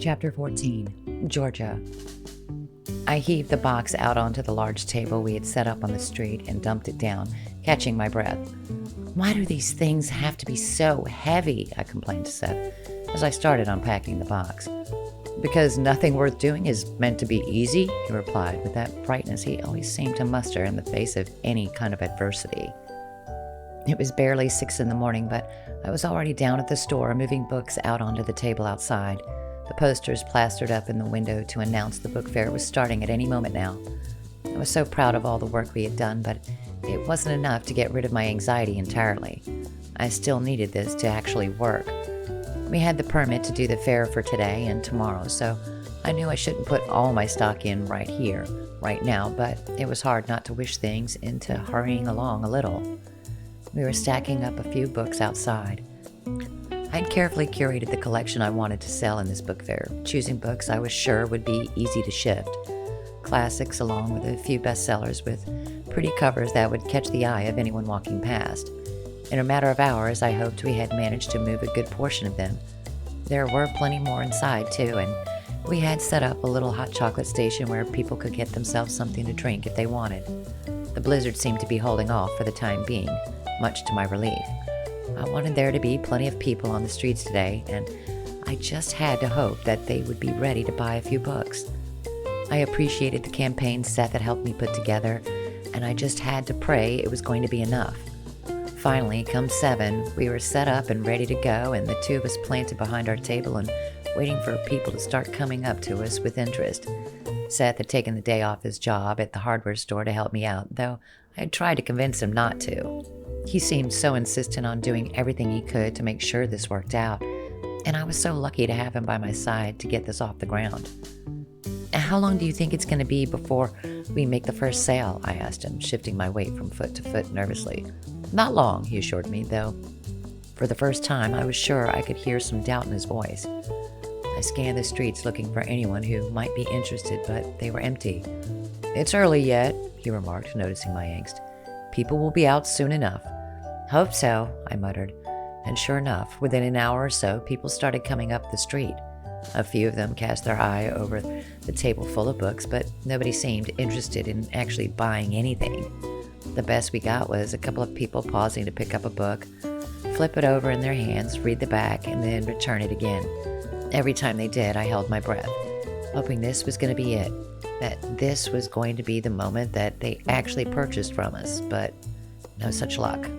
Chapter 14, Georgia. I heaved the box out onto the large table we had set up on the street and dumped it down, catching my breath. "Why do these things have to be so heavy?" I complained to Seth as I started unpacking the box. "Because nothing worth doing is meant to be easy," he replied with that brightness he always seemed to muster in the face of any kind of adversity. It was barely 6 in the morning, but I was already down at the store moving books out onto the table outside, the posters plastered up in the window to announce the book fair was starting at any moment now. I was so proud of all the work we had done, but it wasn't enough to get rid of my anxiety entirely. I still needed this to actually work. We had the permit to do the fair for today and tomorrow, so I knew I shouldn't put all my stock in right here, right now, but it was hard not to wish things into hurrying along a little. We were stacking up a few books outside. I'd carefully curated the collection I wanted to sell in this book fair, choosing books I was sure would be easy to shift. Classics along with a few bestsellers with pretty covers that would catch the eye of anyone walking past. In a matter of hours, I hoped we had managed to move a good portion of them. There were plenty more inside, too, and we had set up a little hot chocolate station where people could get themselves something to drink if they wanted. The blizzard seemed to be holding off for the time being, much to my relief. I wanted there to be plenty of people on the streets today, and I just had to hope that they would be ready to buy a few books. I appreciated the campaign Seth had helped me put together, and I just had to pray it was going to be enough. Finally, come 7, we were set up and ready to go, and the two of us planted behind our table and waiting for people to start coming up to us with interest. Seth had taken the day off his job at the hardware store to help me out, though I had tried to convince him not to. He seemed so insistent on doing everything he could to make sure this worked out, and I was so lucky to have him by my side to get this off the ground. "How long do you think it's going to be before we make the first sale?" I asked him, shifting my weight from foot to foot nervously. "Not long," he assured me, though for the first time I was sure I could hear some doubt in his voice. I scanned the streets looking for anyone who might be interested, but they were empty. "It's early yet," he remarked, noticing my angst. "People will be out soon enough." "Hope so," I muttered, and sure enough, within an hour or so, people started coming up the street. A few of them cast their eye over the table full of books, but nobody seemed interested in actually buying anything. The best we got was a couple of people pausing to pick up a book, flip it over in their hands, read the back, and then return it again. Every time they did, I held my breath, hoping this was going to be it, that this was going to be the moment that they actually purchased from us, but no such luck.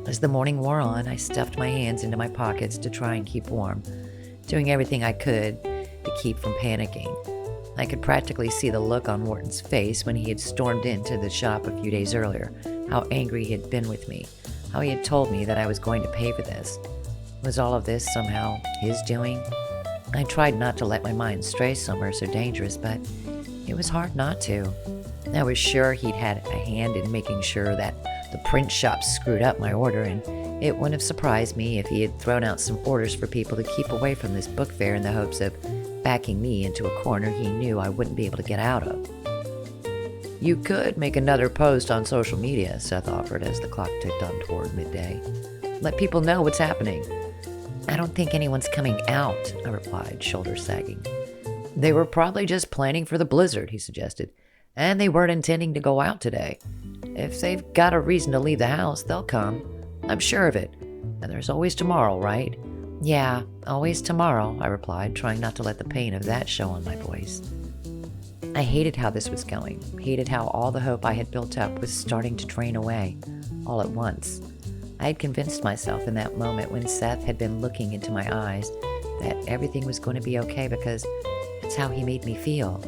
As the morning wore on, I stuffed my hands into my pockets to try and keep warm, doing everything I could to keep from panicking. I could practically see the look on Wharton's face when he had stormed into the shop a few days earlier, how angry he had been with me, how he had told me that I was going to pay for this. Was all of this somehow his doing? I tried not to let my mind stray somewhere so dangerous, but it was hard not to. I was sure he'd had a hand in making sure that the print shop screwed up my order, and it wouldn't have surprised me if he had thrown out some orders for people to keep away from this book fair in the hopes of backing me into a corner he knew I wouldn't be able to get out of. "You could make another post on social media," Seth offered as the clock ticked on toward midday. "Let people know what's happening." "I don't think anyone's coming out," I replied, shoulders sagging. "They were probably just planning for the blizzard," he suggested, "and they weren't intending to go out today. If they've got a reason to leave the house, they'll come. I'm sure of it. And there's always tomorrow, right?" "Yeah, always tomorrow," I replied, trying not to let the pain of that show on my voice. I hated how this was going, hated how all the hope I had built up was starting to drain away, all at once. I had convinced myself in that moment when Seth had been looking into my eyes that everything was going to be okay because that's how he made me feel.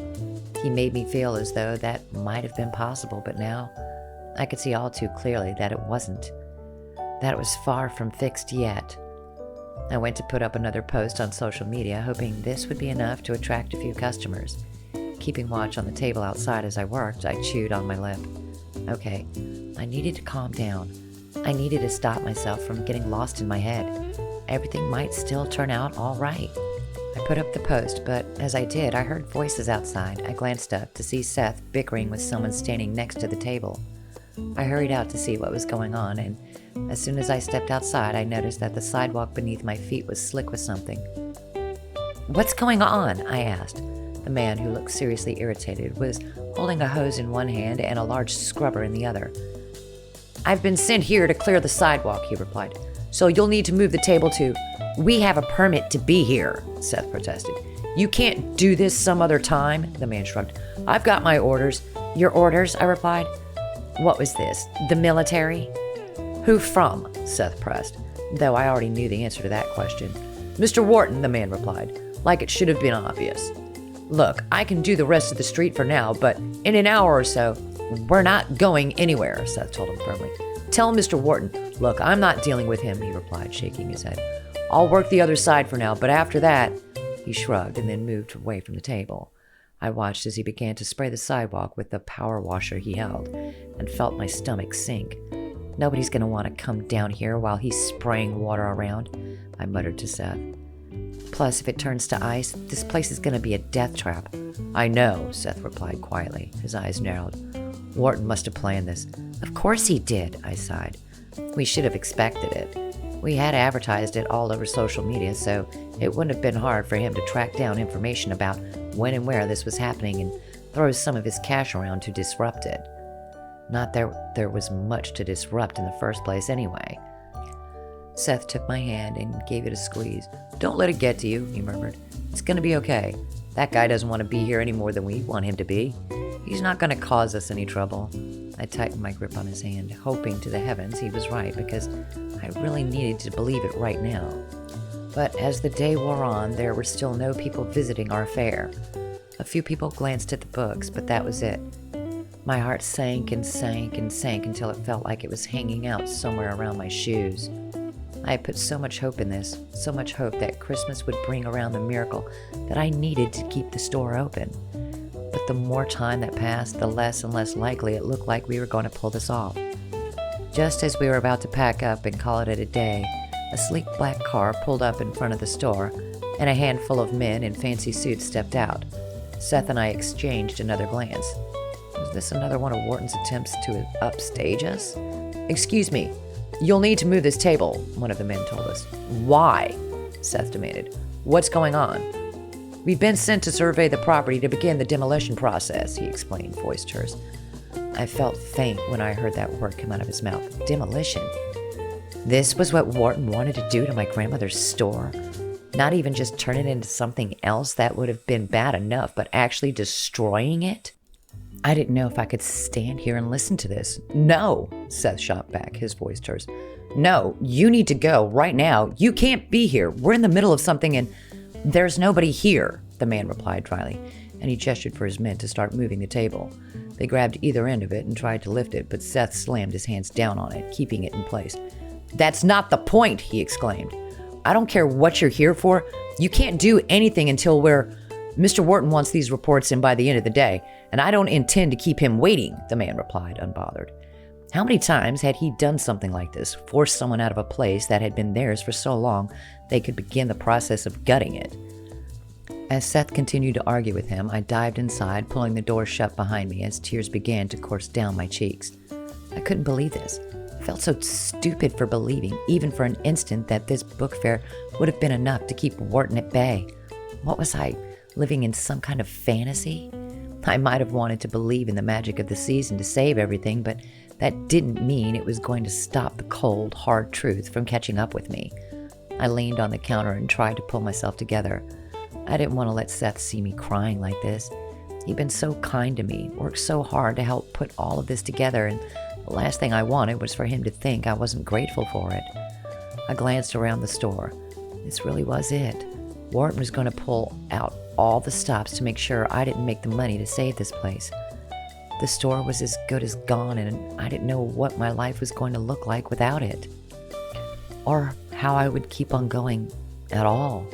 He made me feel as though that might have been possible, but now I could see all too clearly that it wasn't, that it was far from fixed yet. I went to put up another post on social media, hoping this would be enough to attract a few customers. Keeping watch on the table outside as I worked, I chewed on my lip. Okay, I needed to calm down. I needed to stop myself from getting lost in my head. Everything might still turn out all right. I put up the post, but as I did, I heard voices outside. I glanced up to see Seth bickering with someone standing next to the table. I hurried out to see what was going on, and as soon as I stepped outside, I noticed that the sidewalk beneath my feet was slick with something. What's going on? I asked. The man, who looked seriously irritated, was holding a hose in one hand and a large scrubber in the other. I've been sent here to clear the sidewalk, he replied. So you'll need to move the table to... We have a permit to be here, Seth protested. You can't do this some other time, the man shrugged. I've got my orders. Your orders? I replied. What was this? The military? Who from? Seth pressed, though I already knew the answer to that question. Mr. Wharton, the man replied, like it should have been obvious. Look, I can do the rest of the street for now, but in an hour or so, we're not going anywhere, Seth told him firmly. Tell Mr. Wharton. Look, I'm not dealing with him, he replied, shaking his head. I'll work the other side for now, but after that... He shrugged and then moved away from the table. I watched as he began to spray the sidewalk with the power washer he held and felt my stomach sink. Nobody's going to want to come down here while he's spraying water around, I muttered to Seth. Plus, if it turns to ice, this place is going to be a death trap. I know, Seth replied quietly. His eyes narrowed. Wharton must have planned this. Of course he did, I sighed. We should have expected it. We had advertised it all over social media, so it wouldn't have been hard for him to track down information about when and where this was happening and throw some of his cash around to disrupt it. Not that there was much to disrupt in the first place anyway. Seth took my hand and gave it a squeeze. Don't let it get to you, he murmured. It's going to be okay. That guy doesn't want to be here any more than we want him to be. He's not going to cause us any trouble. I tightened my grip on his hand, hoping to the heavens he was right, because I really needed to believe it right now. But as the day wore on, there were still no people visiting our fair. A few people glanced at the books, but that was it. My heart sank and sank and sank until it felt like it was hanging out somewhere around my shoes. I had put so much hope in this, so much hope that Christmas would bring around the miracle that I needed to keep the store open. But the more time that passed, the less and less likely it looked like we were going to pull this off. Just as we were about to pack up and call it a day, a sleek black car pulled up in front of the store, and a handful of men in fancy suits stepped out. Seth and I exchanged another glance. Was this another one of Wharton's attempts to upstage us? Excuse me, you'll need to move this table, one of the men told us. Why? Seth demanded. What's going on? We've been sent to survey the property to begin the demolition process, he explained, voice terse. I felt faint when I heard that word come out of his mouth. Demolition. This was what Wharton wanted to do to my grandmother's store? Not even just turn it into something else that would have been bad enough, but actually destroying it? I didn't know if I could stand here and listen to this. No, Seth shot back, his voice terse. No, you need to go right now. You can't be here. We're in the middle of something and there's nobody here, the man replied dryly, and he gestured for his men to start moving the table. They grabbed either end of it and tried to lift it, but Seth slammed his hands down on it, keeping it in place. That's not the point, he exclaimed. I don't care what you're here for. You can't do anything until Mr. Wharton wants these reports in by the end of the day, and I don't intend to keep him waiting, the man replied, unbothered. How many times had he done something like this, forced someone out of a place that had been theirs for so long they could begin the process of gutting it? As Seth continued to argue with him, I dived inside, pulling the door shut behind me as tears began to course down my cheeks. I couldn't believe this. I felt so stupid for believing, even for an instant, that this book fair would have been enough to keep Wharton at bay. What was I, living in some kind of fantasy? I might have wanted to believe in the magic of the season to save everything, but that didn't mean it was going to stop the cold, hard truth from catching up with me. I leaned on the counter and tried to pull myself together. I didn't want to let Seth see me crying like this. He'd been so kind to me, worked so hard to help put all of this together, and the last thing I wanted was for him to think I wasn't grateful for it. I glanced around the store. This really was it. Wharton was going to pull out all the stops to make sure I didn't make the money to save this place. The store was as good as gone, and I didn't know what my life was going to look like without it, or how I would keep on going at all.